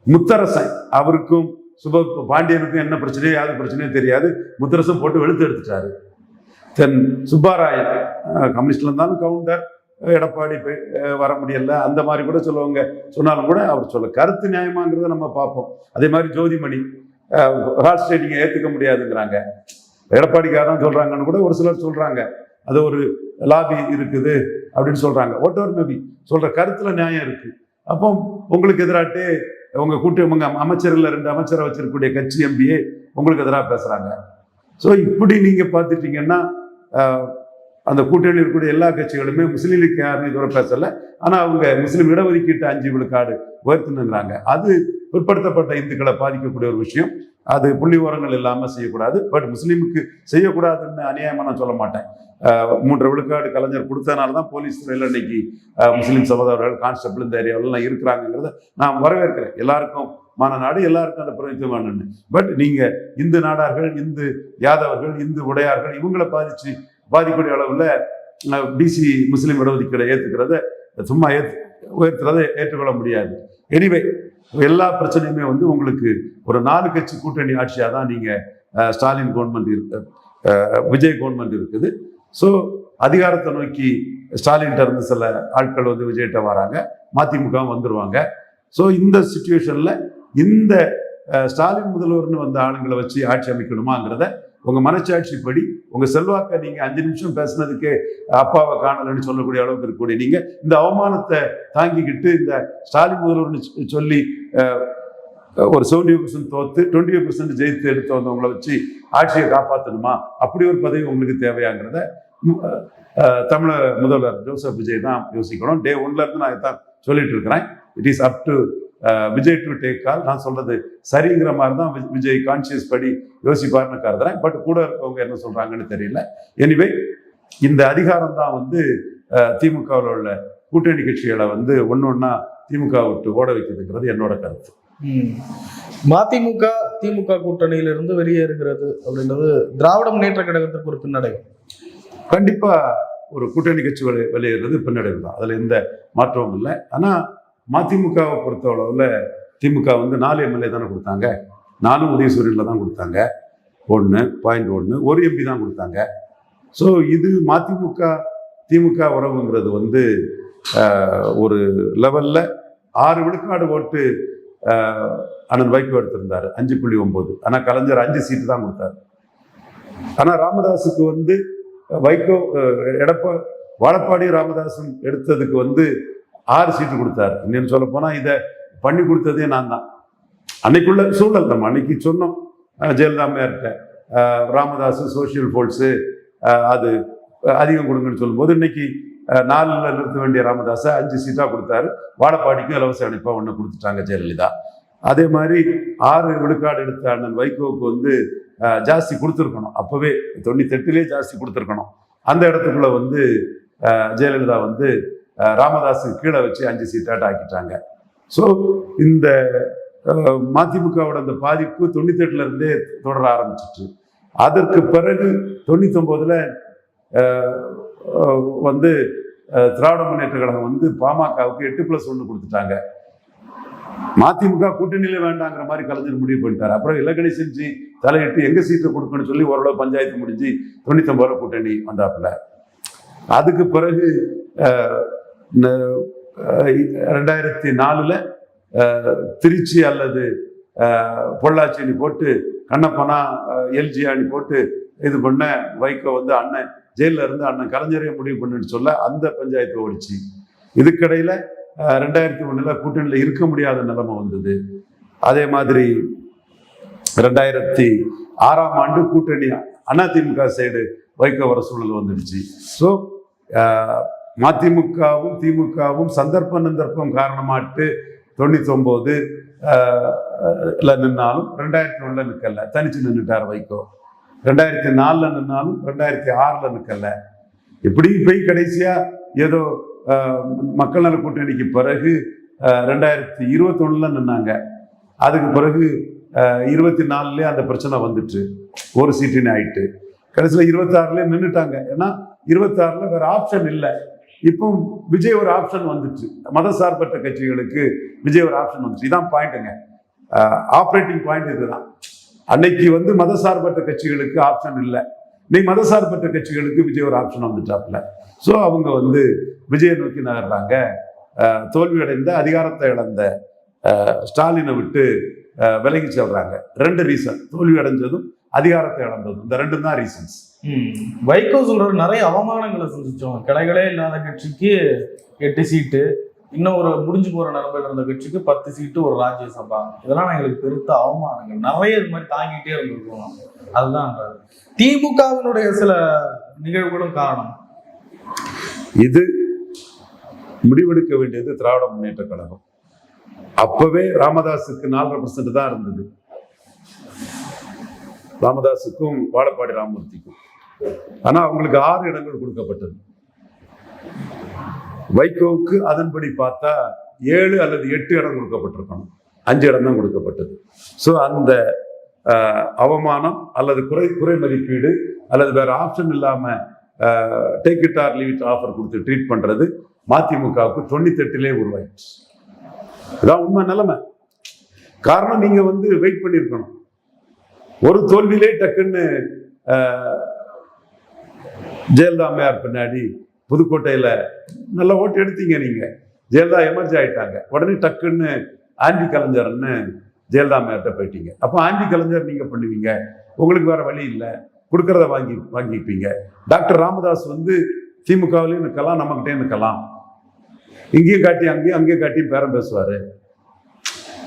முத்தரசன் அவருக்கும் பாண்டியனுக்கும் என்ன பிரச்சனையோ யாது பிரச்சனையோ தெரியாது, முத்தரசன் போட்டு வெளுத்து எடுத்துட்டாரு. தென் சுப்பாராயன் கம்யூனிஸ்ட்ல இருந்தாலும் கவுண்டர், எடப்பாடி வர முடியல அந்த மாதிரி கூட சொல்லுவாங்க. சொன்னாலும் கூட அவர் சொல்ல கருத்து நியாயமாங்கிறத நம்ம பார்ப்போம். அதே மாதிரி ஜோதிமணி ஹார்ஸ் ரைடிங்கை ஏற்றுக்க முடியாதுங்கிறாங்க. எடப்பாடிக்காக தான் சொல்றாங்கன்னு கூட ஒரு சிலர் சொல்றாங்க. அது ஒரு லாபி இருக்குது அப்படின்னு சொல்றாங்க. வாட் எவர் மேபி, சொல்ற கருத்துல நியாயம் இருக்கு. அப்போ உங்களுக்கு எதிராட்டே உங்க அமைச்சர்கள் 2 அமைச்சரை வச்சிருக்கக்கூடிய கட்சி எம்பிஏ உங்களுக்கு எதிராக பேசுறாங்க. ஸோ இப்படி நீங்க பார்த்துட்டீங்கன்னா அந்த கூட்டணியில் இருக்கக்கூடிய எல்லா கட்சிகளுமே முஸ்லீம் லீக் யாரும் இதுவரை பேசல. ஆனா அவங்க முஸ்லீம் இடஒதுக்கீட்டு 5 விழுக்காடு உயர்த்தினுங்கிறாங்க. அது பிற்படுத்தப்பட்ட இந்துக்களை பாதிக்கக்கூடிய ஒரு விஷயம். அது புள்ளி விவரங்கள் இல்லாமல் செய்யக்கூடாது. பட் முஸ்லீமுக்கு செய்யக்கூடாதுன்னு அநியாயமா நான் சொல்ல மாட்டேன். 3 விழுக்காடு கலைஞர் கொடுத்ததுனால தான் போலீஸ் துறையில் இன்னைக்கு முஸ்லீம் சகோதரர்கள் கான்ஸ்டபிள் இந்த ஏரியாவிலாம் இருக்கிறாங்கிறத நான் வரவேற்கிறேன். எல்லாருக்கும் மான நாடு, எல்லாருக்கும் அந்த பிரதித்துவம் வேணும்னு. பட் நீங்க இந்து நாடார்கள், இந்து யாதவர்கள், இந்து உடையார்கள் இவங்களை பாதிக்கூடிய அளவில் பிசி முஸ்லீம் இடஒதுக்கீடை ஏற்றுக்கிறத சும்மா உயர்த்துறதை ஏற்றுக்கொள்ள முடியாது. எனிவே எல்லா பிரச்சனையுமே உங்களுக்கு ஒரு 4 கட்சி கூட்டணி ஆட்சியாக தான் நீங்க ஸ்டாலின் கவர்மெண்ட் இருக்கு, விஜய் கவர்மெண்ட் இருக்குது. ஸோ அதிகாரத்தை நோக்கி ஸ்டாலின்கிட்ட இருந்து சில ஆட்கள் விஜய்கிட்ட வராங்க, மதிமுக வந்துருவாங்க. ஸோ இந்த சிச்சுவேஷன்ல இந்த ஸ்டாலின் முதல்வர்னு வந்த ஆளுங்களை வச்சு ஆட்சி அமைக்கணுமாங்கிறத உங்க மனச்சாட்சிப்படி உங்க செல்வாக்க நீங்க 5 நிமிஷம் பேசுனதுக்கே அப்பாவை காணலன்னு சொல்லக்கூடிய அளவுக்கு இருக்கக்கூடிய நீங்க இந்த அவமானத்தை தாங்கிக்கிட்டு இந்த ஸ்டாலின் முதல்வர்னு சொல்லி ஒரு 70% தோத்து 25% ஜெயித்து எடுத்து வந்தவங்களை வச்சு ஆட்சியை காப்பாற்றணுமா? அப்படி ஒரு பதவி உங்களுக்கு தேவையாங்கிறத தமிழக முதல்வர் ஜோசப் விஜய் தான் யோசிக்கணும். டே 1ல இருந்து நான் தான் சொல்லிட்டு இருக்கிறேன். It is up to Vijay to take கால். நான் சொல்றது சரிங்கிற மாதிரி தான் விஜய் கான்சியஸ் படி யோசிப்பார்னு கருதுறேன். பட் கூட இருக்கவங்க என்ன சொல்றாங்கன்னு தெரியல. எனிவே இந்த அதிகாரம் தான் திமுகவில் உள்ள கூட்டணி கட்சிகளை ஒன்னொன்னா திமுக விட்டு ஓட வைக்கிறதுங்கிறது என்னோட கருத்து. மதிமுக திமுக கூட்டணியிலிருந்து வெளியேறுகிறது அப்படின்றது திராவிட முன்னேற்ற கழகத்திற்கு ஒரு பின்னடைவு. கண்டிப்பா ஒரு கூட்டணி கட்சி வெளியேறது பின்னடைவு தான், அதுல எந்த மாற்றமும் இல்லை. ஆனா மதிமுகவை பொறுத்தளவுல திமுக 4 எம்எல்ஏ தானே கொடுத்தாங்க. 4 உதயசூரியன்ல தான் கொடுத்தாங்க. 1.1 ஒரு எம்பி தான் கொடுத்தாங்க. ஸோ இது மதிமுக திமுக உறவுங்கிறது ஒரு லெவல்ல 6 விழுக்காடு ஓட்டு அண்ணன் வைகோ எடுத்திருந்தாரு, 5.9. ஆனா கலைஞர் 5 சீட்டு தான் கொடுத்தாரு. ஆனா ராமதாஸுக்கு வைகோ வாழப்பாடி ராமதாசன் எடுத்ததுக்கு 6 சீட்டு கொடுத்தாரு. இன்னும் சொல்ல போனா இதை பண்ணி கொடுத்ததே நான் தான். அன்னைக்குள்ள சூழல் நம்ம அன்னைக்கு சொன்னோம் ஜெயலலிதா அம்மையார்கிட்ட, ராமதாஸ் சோசியல் ஃபோர்ஸு அது அதிகம் கொடுங்கன்னு சொல்லும்போது இன்னைக்கு 4ல் நிறுத்த வேண்டிய ராமதாஸை 5 சீட்டா கொடுத்தாரு. வாழப்பாடிக்கும் இலவச அனுப்பா 1 கொடுத்துட்டாங்க ஜெயலலிதா. அதே மாதிரி 6 விழுக்காடு எடுத்த அண்ணன் வைகோவுக்கு ஜாஸ்தி கொடுத்துருக்கணும். அப்பவே 98லேயே ஜாஸ்தி கொடுத்துருக்கணும். அந்த இடத்துக்குள்ள ஜெயலலிதா ராமதாஸுக்கு கீழே வச்சு 5 சீட்டாட்ட ஆக்கிட்டாங்க. ஸோ இந்த மதிமுகவோட அந்த பாதிப்பு 98ல இருந்தே தொடர ஆரம்பிச்சிட்டு, அதற்கு பிறகு 99ல் திராவிட முன்னேற்ற கழகம் பாமகவுக்கு 8+1 கொடுத்துட்டாங்க. மதிமுக கூட்டணியில வேண்டாங்கிற மாதிரி கலைஞர் முடிவு பண்ணிட்டாரு. அப்புறம் இலக்கணி செஞ்சு தலையிட்டு எங்க சீட்டை கொடுக்கணும்னு சொல்லி ஓரளவு பஞ்சாயத்து முடிஞ்சு 99 கூட்டணி வந்தாப்புல. அதுக்கு பிறகு 2004ல் திருச்சி அல்லது பொள்ளாச்சி அணி போட்டு கண்ணப்பனா எல்ஜி அணி போட்டு இது பண்ண வைகோ அண்ணன் ஜெயில இருந்து அண்ணன் கலைஞரே முடிவு பண்ணுன்னு சொல்ல அந்த பஞ்சாயத்து ஓடிச்சு. இதுக்கிடையில 2001ல் கூட்டணியில் இருக்க முடியாத நிலைமை வந்தது. அதே மாதிரி 2006ஆம் ஆண்டு கூட்டணி அதிமுக சைடு வைகோ வர சூழல் வந்துடுச்சு. ஸோ மதிமுகவும் திமுகவும் சந்தர்ப்பம் காரணமாட்டு 99 நின்னாலும் 2001 நிற்கல, தனிச்சு நின்றுட்டார் வைகோ. 2004 நின்னாலும் 2006 நிற்கல. எப்படி போய் கடைசியா ஏதோ மக்கள் நல கூட்டணிக்கு பிறகு 2021 நின்னாங்க. அதுக்கு பிறகு 24 அந்த பிரச்சனை வந்துட்டு ஒரு சீட்டுன்னு ஆயிட்டு கடைசியில் 26 நின்றுட்டாங்க. ஏன்னா 26 வேற ஆப்ஷன் இல்லை. இப்போ விஜய் ஒரு ஆப்ஷன் வந்துச்சு, மதசார்பற்ற கட்சிகளுக்கு விஜய் ஒரு ஆப்ஷன் வந்துச்சு. இதான் பாயிண்ட்டுங்க, ஆப்ரேட்டிங் பாயிண்ட் இதுதான். அன்னைக்கு மதசார்பற்ற கட்சிகளுக்கு ஆப்ஷன் இல்லை, இன்னைக்கு மதசார்பற்ற கட்சிகளுக்கு விஜய் ஒரு ஆப்ஷன் வந்துட்டாப்ல. ஸோ அவங்க விஜயை நோக்கி நகர்றாங்க. தோல்வியடைந்த அதிகாரத்தை இழந்த ஸ்டாலினை விட்டு விலகி செல்றாங்க. 2 ரீசன், தோல்வி அடைஞ்சதும் அதிகாரத்தை இழந்ததும், இந்த 2 தான் ரீசன்ஸ். வைகோ சொல்ற நிறைய அவமானங்களை செஞ்சிச்சோம். கிளைகளே இல்லாத கட்சிக்கு 8 சீட்டு, இன்னும் ஒரு முடிஞ்சு போற நிலைமையில இருந்த கட்சிக்கு 10 சீட்டு, ஒரு ராஜ்யசபா. இதெல்லாம் எங்களுக்கு பெருத்த அவமானங்கள், நிறைய இது மாதிரி தாங்கிட்டே இருந்திருக்கோம். அதுதான் திமுகவினுடைய சில நிகழ்வுகளும் காரணம். இது முடிவெடுக்க வேண்டியது திராவிட முன்னேற்ற கழகம். அப்பவே ராமதாஸுக்கு 4% தான் இருந்தது, ராமதாஸுக்கும் வாழப்பாடி ராமமூர்த்திக்கும். ஆனா அவங்களுக்கு 6 இடங்கள் கொடுக்கப்பட்டது. வைகோவுக்கு அதன்படி பார்த்தா 7 அல்லது 8 இடம் கொடுக்கப்பட்டிருக்கணும், 5 இடம் தான் கொடுக்கப்பட்டது. ஸோ அந்த அவமானம் அல்லது குறை மதிப்பீடு அல்லது வேற ஆப்ஷன் இல்லாம take it or leave it offer கொடுத்து ட்ரீட் பண்றது மதிமுகவுக்கு 98 உருவாயிடுச்சு. இதான் உண்மை நிலைமை. காரணம், நீங்க வெயிட் பண்ணிருக்கணும். ஒரு தோல்வியிலே டக்குன்னு ஜெயலலிதா அம்மையார் பின்னாடி புதுக்கோட்டையில நல்ல ஓட்டு எடுத்தீங்க நீங்க, ஜெயலலிதா எமர்ஜி ஆயிட்டாங்க. உடனே டக்குன்னு ஆண்டி கலைஞர்னு ஜெயலலிதா அம்மையார்ட்ட போயிட்டீங்க. அப்போ ஆண்டி கலைஞர் நீங்க பண்ணுவீங்க, உங்களுக்கு வேற வழி இல்லை, கொடுக்கறத வாங்கிப்பீங்க. டாக்டர் ராமதாஸ் திமுகவிலையும் நிற்கலாம், நம்மகிட்டே நிற்கலாம், இங்கேயும் காட்டி அங்கேயும் காட்டி பேரம் பேசுவாரு.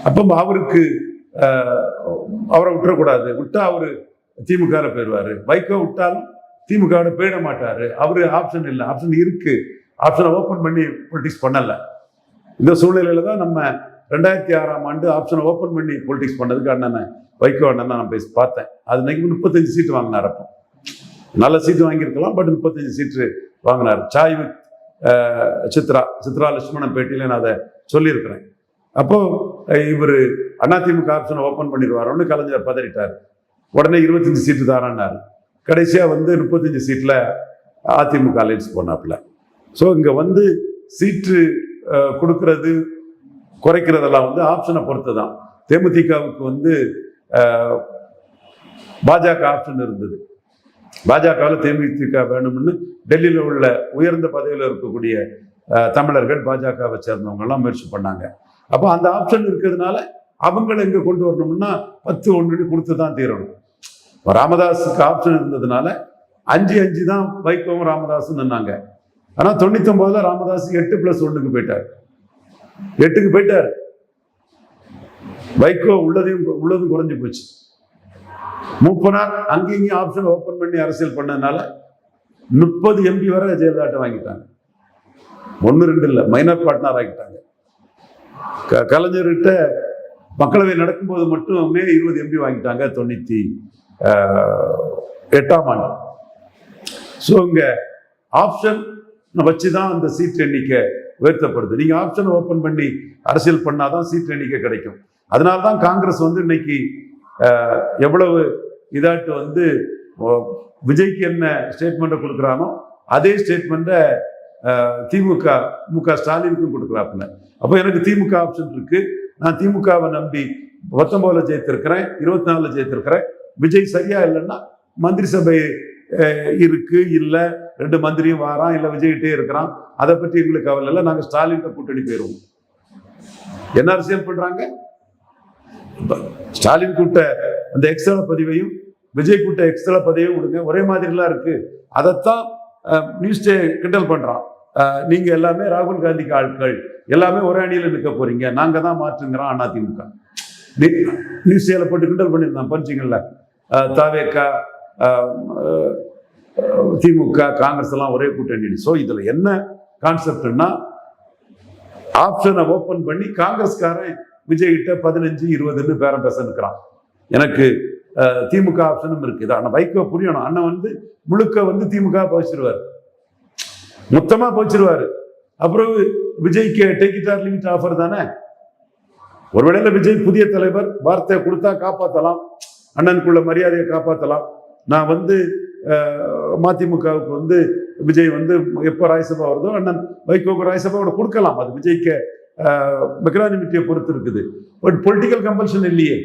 அப்போ அவருக்கு அவரை விட்டுறக்கூடாது, விட்டா அவரு திமுக போயிடுவாரு. வைகோ விட்டாலும் திமுக போயிட மாட்டாரு. அவரு ஆப்ஷன் இல்லை, ஆப்ஷன் இருக்கு, ஆப்ஷனை ஓப்பன் பண்ணி பொலிட்டிக்ஸ் பண்ணல. இந்த சூழ்நிலையில தான் நம்ம 2006ஆம் ஆண்டு ஆப்ஷனை ஓப்பன் பண்ணி பொலிட்டிக்ஸ் பண்ணதுக்கு அண்ணன் வைகோ அண்ணன் நான் பேசி பார்த்தேன். அது இன்னைக்கு 35 சீட்டு வாங்கினார். அப்போ நல்ல சீட்டு வாங்கியிருக்கலாம், பட் 35 சீட்டு வாங்கினார். சாய் வித் சித்ரா லட்சுமணன் பேட்டியில நான் அதை சொல்லியிருக்கிறேன். அப்போ இவர் அதிமுக ஆப்ஷனை ஓப்பன் பண்ணிடுவாரோன்னு கலைஞர் பதறிட்டார். உடனே 25 சீட்டு தாரான்னாரு. கடைசியா 35 சீட்ல அதிமுக அலைன்ஸ் போனாப்ல. ஸோ இங்க சீட்டு கொடுக்கறது குறைக்கிறதெல்லாம் ஆப்ஷனை பொறுத்து தான். தேமுதிகவுக்கு பாஜக ஆப்ஷன் இருந்தது. பாஜகவில் தேமுதிக வேணும்னு டெல்லியில் உள்ள உயர்ந்த பதவியில் இருக்கக்கூடிய தமிழர்கள் பாஜகவை சேர்ந்தவங்க எல்லாம் முயற்சி பண்ணாங்க. அப்போ அந்த ஆப்ஷன் இருக்கிறதுனால அவங்களை எங்க கொண்டு வரணும்னா 10-1 கொடுத்து தான் தீரணும். ராமதாஸுக்கு ஆப்ஷன் இருந்ததுனால 5-5 தான் வைகோவும் ராமதாஸும் நின்னாங்க. ஆனா 99ல ராமதாஸ் 8+1 போயிட்டார், 8க்கு போயிட்டார். வைகோ உள்ளதும் குறைஞ்சு போச்சு. மூப்பனார் அங்கேயும் ஆப்ஷன் ஓப்பன் பண்ணி அரசியல் பண்ணதுனால 30 எம்பி வரை ஜெயலலிதா வாங்கிட்டாங்க. 1-2 இல்லை, மைனர் பார்ட்னர் ஆகிட்டாங்க. கலைஞர்கிட்ட மக்களவை நடக்கும்போது மட்டுமே 20 எம்பி வாங்கிட்டாங்க 98ஆம் ஆண்டு. ஸோ இங்க ஆப்ஷன் வச்சுதான் அந்த சீட் எண்ணிக்கை உயர்த்தப்படுது. நீங்க ஆப்ஷன் ஓப்பன் பண்ணி அரசியல் பண்ணாதான் சீட் எண்ணிக்கை கிடைக்கும். அதனால்தான் காங்கிரஸ் இன்னைக்கு எவ்வளவு இதாட்டு விஜய்க்கு என்ன ஸ்டேட்மெண்ட்டை கொடுக்குறானோ அதே ஸ்டேட்மெண்ட்டை திமுக ஸ்டாலினுக்கும் கொடுக்குறாப்புல. அப்போ எனக்கு திமுக ஆப்ஷன் இருக்கு, நான் திமுகவை நம்பி 19 ஜெயித்திருக்கிறேன், 24 ஜெயித்திருக்கிறேன். விஜய் சரியா இல்லைன்னா மந்திரி சபை இருக்கு, இல்லை 2 மந்திரியும் வாரான், இல்லை விஜய்கிட்டே இருக்கிறான், அதை பற்றி எங்களுக்கு கவலை இல்லை, நாங்கள் ஸ்டாலின் கூட்டணி போயிடுவோம். என்ன அரசியல் பண்றாங்க? ஸ்டாலின் கூட்ட அந்த எக்ஸ்ட்ரா பதிவையும் விஜய் கூட்ட எக்ஸ்ட்ரா பதிவையும் கொடுங்க, ஒரே மாதிரிலாம் இருக்கு. அதைத்தான் நியூஸ் கிண்டல் பண்றான். நீங்க எல்லாமே ராகுல் காந்திக்கு ஆட்கள், எல்லாமே ஒரே அணியில் நிற்க போறீங்க, நாங்க தான் மாற்றுங்கிறான் அதிமுக. நியூஸ் போட்டு கிண்டல் பண்ணியிருந்தான் பஞ்சிங்கல்ல. தாவேகா, திமுக, காங்கிரஸ் எல்லாம் ஒரே கூட்டணி. ஸோ இதுல என்ன கான்செப்ட்னா ஆப்ஷனை ஓபன் பண்ணி காங்கிரஸ்காரன் விஜய் கிட்ட 15-20 பேரம் பேச நிற்கிறான். எனக்கு திமுக ஆப்ஷனும் இருக்குது. ஆனா வைகோ புரியணும், அண்ணன் வந்து முழுக்க வந்து திமுக போச்சிருவாரு, மொத்தமா போச்சிருவாரு. அப்புறம் விஜய்க்கு take it or leave it offer தானே. ஒருவேளை விஜய் புதிய தலைவர் வார்த்தை கொடுத்தா காப்பாற்றலாம், அண்ணனுக்குள்ள மரியாதையை காப்பாற்றலாம். நான் வந்து மதிமுகவுக்கு வந்து விஜய் வந்து எப்போ ராஜ்யசபா வருதோ அண்ணன் வைகோக்கு ராஜ்யசபாவோட கொடுக்கலாம். அது விஜய்க்கு மெக்னானிமிட்டியை பொறுத்து இருக்குது. பட் பொலிட்டிக்கல் கம்பல்ஷன் இல்லையே.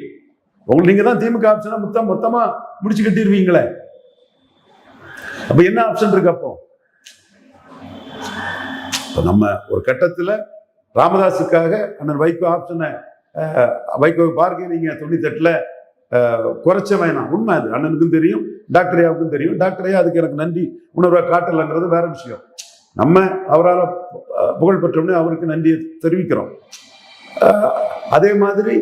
உங்களுக்கு நீங்க தான் திமுக ஆப்ஷனை மொத்தமா முடிச்சு கட்டிடுவீங்களே. அப்ப என்ன ஆப்ஷன் இருக்கு? அப்போ நம்ம ஒரு கட்டத்துல ராமதாஸுக்காக அண்ணன் வைகோ ஆப்ஷனை வைகோ பார்கெனிங் 98 குறைச்ச வேணாம். உண்மை அது அண்ணனுக்கும் தெரியும், டாக்டர் ஐயாவுக்கும் தெரியும். டாக்டர் ஐயா அதுக்கு எனக்கு நன்றி உணர்வை காட்டலைங்கிறது வேற விஷயம். நம்ம அவரால் புகழ் பெற்றோம்னு அவருக்கு நன்றியை தெரிவிக்கிறோம். அதே மாதிரி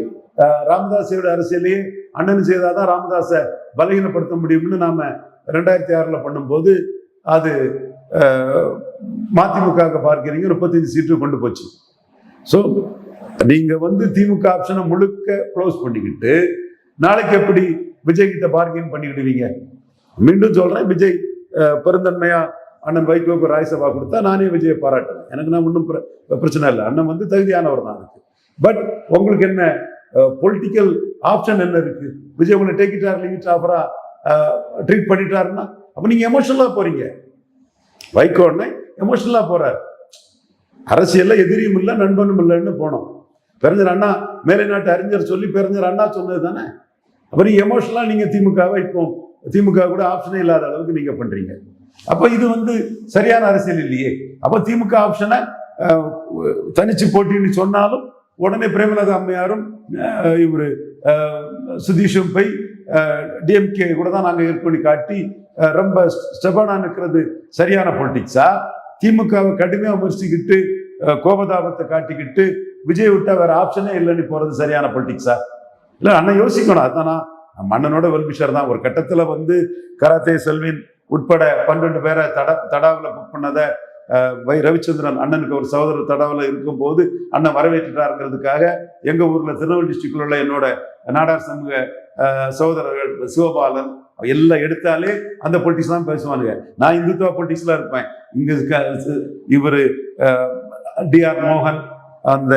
ராமதாஸோட அரசியலையே அண்ணன் செய்தாதான் ராமதாஸை பலகீனப்படுத்த முடியும்னு நாம 2006 பண்ணும்போது அது மதிமுக பார்க்கிறீங்க 35 சீட்டு கொண்டு போச்சு. ஸோ நீங்க வந்து திமுக ஆப்ஷனை முழுக்க க்ளோஸ் பண்ணிக்கிட்டு நாளைக்கு எப்படி விஜய் கிட்ட பார்கெயின் பண்ணிக்கிடுவீங்க? மீண்டும் சொல்றேன், விஜய் பெருந்தன்மையா அண்ணன் வைகோக்கு ராஜ்யசபா கொடுத்தா நானே விஜயை பாராட்டுறேன். எனக்கு நான் ஒன்றும் பிரச்சனை இல்லை, அண்ணன் வந்து தகுதியானவர் தான் இருக்கு. பட் உங்களுக்கு என்ன பொலிட்டிக்கல் ஆப்ஷன் என்ன இருக்கு? விஜய் உங்களை take it or leave it ஆஃபரா ட்ரீட் பண்ணிட்டாருன்னா அப்ப நீங்க எமோஷனலா போறீங்க. வைகோன்னு எமோஷனலா போறாரு. அரசியல்ல எதிரியும் இல்லை நண்பனும் இல்லைன்னு போனோம். பெருஞ்சர் அண்ணா மேலை நாட்டு அறிஞர் சொல்லி பெருஞ்சர் அண்ணா சொன்னது தானே. அப்புறம் எமோஷனலா நீங்க திமுகவை இப்போ திமுக கூட ஆப்ஷனே இல்லாத அளவுக்கு நீங்க பண்றீங்க. அப்ப இது வந்து சரியான அரசியல் இல்லையே. அப்ப திமுக ஆப்ஷனை தனிச்சு போட்டின்னு சொன்னாலும் உடனே பிரேமலதா அம்மையாரும் இவரு சுதீஷும் போய் டிஎம்கே கூட தான் நாங்க ஏற்பண்ணி காட்டி ரொம்ப ஸ்டெபனா நிற்கிறது சரியான பொலிட்டிக்ஸா? திமுகவை கடுமையா விமர்சிக்கிட்டு கோபதாபத்தை காட்டிக்கிட்டு விஜய் விட்டா வேற ஆப்ஷனே இல்லைன்னு போறது சரியான பொலிட்டிக்ஸா? இல்ல அண்ணன் யோசிக்கணும். அதானா மன்னனோட வெல்பிஷர் தான். ஒரு கட்டத்துல வந்து கராத்தே செல்வின் உட்பட 12 பேரை தடாவில் புக் பண்ணதை ரவிச்சந்திரன் அண்ணனுக்கு ஒரு சகோதரர் தடாவில் இருக்கும் போது அண்ணன் வரவேற்றுட்டாருங்கிறதுக்காக எங்க ஊர்ல திருநெல்வேலி டிஸ்ட்ரிக்ட்ல உள்ள என்னோட நாடார் சமூக சகோதரர்கள் சிவபாலன் எல்லாம் எடுத்தாலே அந்த பொலிட்டிக்ஸ் தான் பேசுவானுங்க. நான் இந்துத்துவ பொலிட்டிக்ஸ்ல இருப்பேன். இங்க இவரு டிஆர் மோகன், அந்த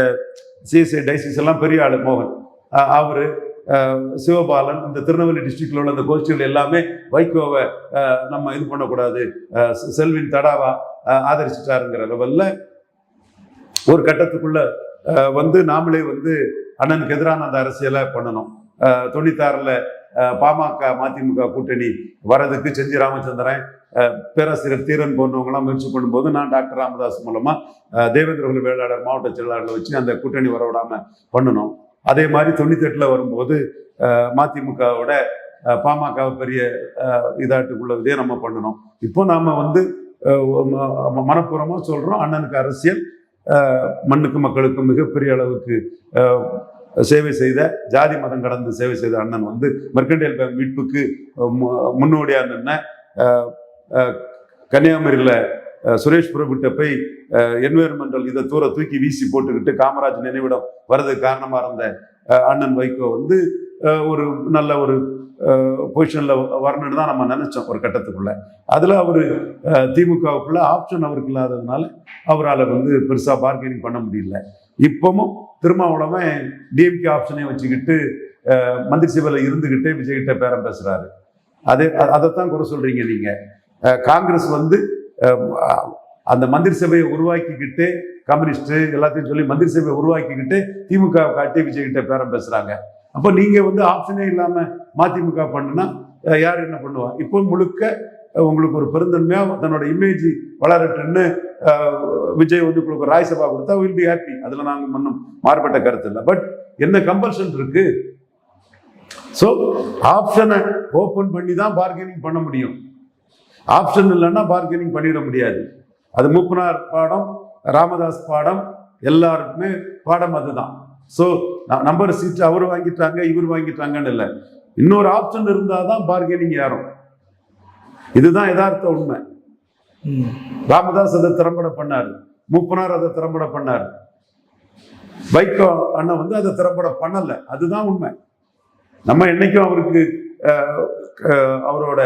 சிஎஸ்ஐ டைசிஸ் எல்லாம் பெரிய ஆளு மோகன், அவரு சிவபாலன், இந்த திருநெல்வேலி டிஸ்ட்ரிக்ட்ல உள்ள அந்த கோஷ்டிகள் எல்லாமே வைகோவை நம்ம இது பண்ணக்கூடாது, செல்வின் தடாவா ஆதரிச்சுட்டாருங்கிற லெவல்ல ஒரு கட்டத்துக்குள்ள வந்து நாமளே வந்து அண்ணனுக்கு எதிரான அந்த அரசியலை பண்ணணும். 96 பாமக மதிமுக கூட்டணி வரதுக்கு செஞ்சி ராமச்சந்திரன், பேராசிரியர் தீரன் போன்றவங்களாம் முயற்சி பண்ணும்போது நான் டாக்டர் ராமதாஸ் மூலமா தேவேந்திர வேளாளர் மாவட்ட செயலாளர்களை வச்சு அந்த கூட்டணி வரவிடாம பண்ணணும். அதே மாதிரி 98 வரும்போது மதிமுகவோட பாமக பெரிய இதாட்டுக்குள்ளதே நம்ம பண்ணணும். இப்போ நாம வந்து மனப்பூர்வமா சொல்றோம், அண்ணனுக்கு அரசியல் மண்ணுக்கு மக்களுக்கும் மிகப்பெரிய அளவுக்கு சேவை செய்த, ஜாதி மதம் கடந்து சேவை செய்த அண்ணன் வந்து மெர்கண்டைல் பேங்க் மீட்புக்கு முன்னோடியா நின்ன, கன்னியாகுமரியில சுரேஷ் பிரபுட்ட போய் என்வைரன்மெண்டல் இதை தூக்கி வீசி போட்டுக்கிட்டு காமராஜ் நினைவிடம் வர்றதுக்கு காரணமா இருந்த அண்ணன் வைகோ வந்து ஒரு நல்ல ஒரு பொசிஷன்ல வரணும்னு தான் நம்ம நினைச்சோம் ஒரு கட்டத்துக்குள்ள. அதுல அவரு திமுகவுக்குள்ள ஆப்ஷன் அவருக்கு இல்லாததுனால அவரால் வந்து பெருசா பார்கெனிங் பண்ண முடியல. இப்பவும் திருமாவளவன் டிஎம்கே ஆப்ஷனை வச்சுக்கிட்டு மந்திரி சபையில இருந்துகிட்டே விஜய்கிட்ட பேரம் பேசுறாரு. அதைத்தான் குறை சொல்றீங்க நீங்க. காங்கிரஸ் வந்து அந்த மந்திரி சபையை உருவாக்கிக்கிட்டு கம்யூனிஸ்ட் எல்லாத்தையும் சொல்லி மந்திரி சபையை உருவாக்கிக்கிட்டு திமுக காட்டி விஜய்கிட்ட பேரம் பேசுறாங்க. அப்போ நீங்க வந்து ஆப்ஷனே இல்லாம மதிமுக பண்ணுனா யார் என்ன பண்ணுவா? இப்போ முழுக்க உங்களுக்கு ஒரு பெருந்தன்மையா தன்னோட இமேஜ் வளரட்டுன்னு விஜய் வந்து உங்களுக்கு ராஜ்யசபா கொடுத்தா வில் பி ஹாப்பி. அதுல நாங்க மண்ணும் மாறுபட்ட கருத்து இல்லை. பட் என்ன கம்பல்ஷன் இருக்கு? ஸோ ஆப்ஷனை ஓபன் பண்ணி தான் பார்கெனிங் பண்ண முடியும். ஆப்ஷன் இல்லைன்னா பார்கெனிங் பண்ணிட முடியாது. அது மூப்பனார் பாடம், ராமதாஸ் பாடம், எல்லாருக்குமே பாடம் அதுதான். ஸோ நம்பர் சீட் அவர் வாங்கிட்டாங்க இவர் வாங்கிட்டாங்கன்னு இல்லை, இன்னொரு ஆப்ஷன் இருந்தால் தான் பார்கெனிங் யாரும். இதுதான் யதார்த்த உண்மை. ராமதாஸ் அதை திறம்பட பண்ணாரு, மூப்பனார் அதை திறம்பட பண்ணாரு. வைகோ அண்ணன் வந்து அதை திறம்பட பண்ணலை. அதுதான் உண்மை. நம்ம என்னைக்கும் அவருக்கு அவரோட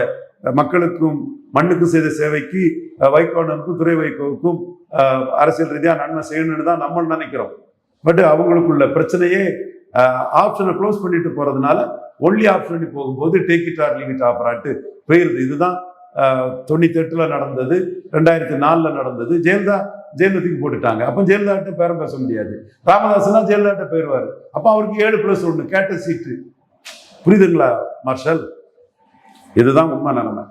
மக்களுக்கும் மண்ணுக்கும் செய்த சேவைக்கு வைகோ அண்ணனுக்கும் துரை வைகோவுக்கும் அரசியல் ரீதியாக நன்மை செய்யணும்னு தான் நம்ம நினைக்கிறோம். பட் அவங்களுக்குள்ள பிரச்சனையே ஆப்ஷனை க்ளோஸ் பண்ணிட்டு போறதுனால ஒன்லி ஆப்ஷன் போகும்போது take it or leave it ஆஃபராட்டு போயிருது. இதுதான் 98 நடந்தது, 2004 நடந்தது. ஜெயலலிதா ஜெயலலிதாக்கு போட்டுட்டாங்க. அப்போ ஜெயலலிதாட்ட பேரம் பேச முடியாது. ராமதாஸ்னா ஜெயலலிதாட்ட போயிடுவார். அப்போ அவருக்கு 7+1 கேட்ட சீட்டு. புரியுதுங்களா மார்ஷல்? இதுதான் உண்மை நிலைமை.